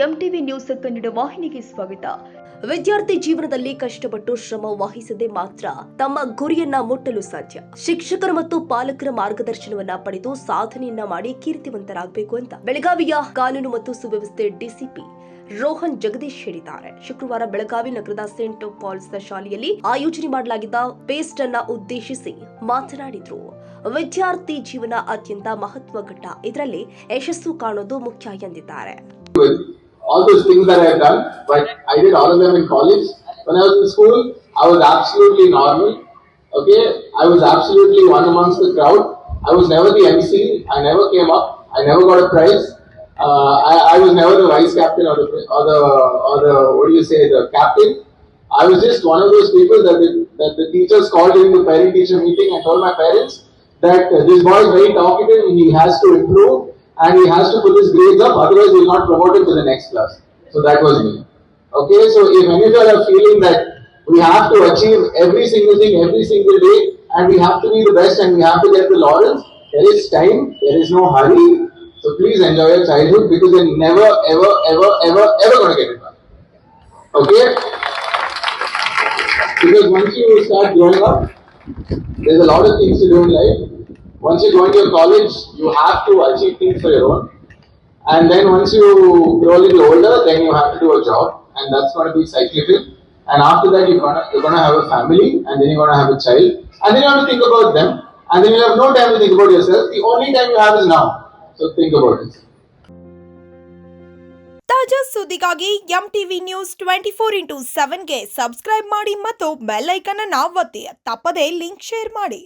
MTV news Kannada ವಾಹಿನಿಗೆ ಸ್ವಾಗತ. ವಿದ್ಯಾರ್ಥಿ ಜೀವನದಲ್ಲಿ ಕಷ್ಟಪಟ್ಟು ಶ್ರಮ ವಹಿಸದೆ ಮಾತ್ರ ತಮ್ಮ ಗುರಿಯನ್ನ ಮುಟ್ಟಲು ಸಾಧ್ಯ. ಶಿಕ್ಷಕರ ಮತ್ತು ಪಾಲಕರ ಮಾರ್ಗದರ್ಶನವನ್ನ ಪಡೆದು ಸಾಧನೆಯನ್ನ ಮಾಡಿ ಕೀರ್ತಿವಂತರಾಗಬೇಕು ಅಂತ ಬೆಳಗಾವಿಯ ಕಾನೂನು ಮತ್ತು ಸುವ್ಯವಸ್ಥೆ ಡಿಸಿಪಿ ರೋಹನ್ ಜಗದೀಶ್ ಹೇಳಿದ್ದಾರೆ. ಶುಕ್ರವಾರ ಬೆಳಗಾವಿ ನಗರದ ಸೇಂಟ್ ಪಾಲ್ಸ್ ಶಾಲೆಯಲ್ಲಿ ಆಯೋಜನೆ ಮಾಡಲಾಗಿದ್ದ ಫೆಸ್ಟ್ ಅನ್ನ ಉದ್ದೇಶಿಸಿ ಮಾತನಾಡಿದ್ರು. ವಿದ್ಯಾರ್ಥಿ ಜೀವನ ಅತ್ಯಂತ ಮಹತ್ವ ಘಟ್ಟ, ಇದರಲ್ಲಿ ಯಶಸ್ಸು ಕಾಣೋದು ಮುಖ್ಯ ಎಂದಿದ್ದಾರೆ. All those things that I have done, but I did all of them in college. When I was in school, I was absolutely normal. Okay, I was absolutely one amongst the crowd. I was never the MC. I never came up. I never got a prize. I was never the vice captain or the what do you say, the captain. I was just one of those people that the teachers called during the parent-teacher meeting and told my parents that this boy is very talkative. He has to improve. And he has to put his grades up, otherwise he will not promote him to the next class. So that was me. Okay, so if any of you are feeling that we have to achieve every single thing every single day, and we have to be the best and we have to get the laurels, there is time, there is no hurry. So please enjoy your childhood, because you're never, ever, ever, ever, ever going to get it back. Okay? Because once you start growing up, there's a lot of things to do in life. Once you go into your college, you have to achieve things for your own. And then once you grow a little older, then you have to do a job. And that's going to be cyclical. And after that, you're going to have a family. And then you're going to have a child. And then you have to think about them. And then you have no time to think about yourself. The only time you have is now. So think about it. ತಾಜಾ ಸುದ್ದಿಗಾಗಿ MTV news 24/7ಗೆ subscribe ಮಾಡಿ ಮತ್ತು bell icon ಅನ್ನು ಒತ್ತಿ. ತಪ್ಪದೇ link share ಮಾಡಿ.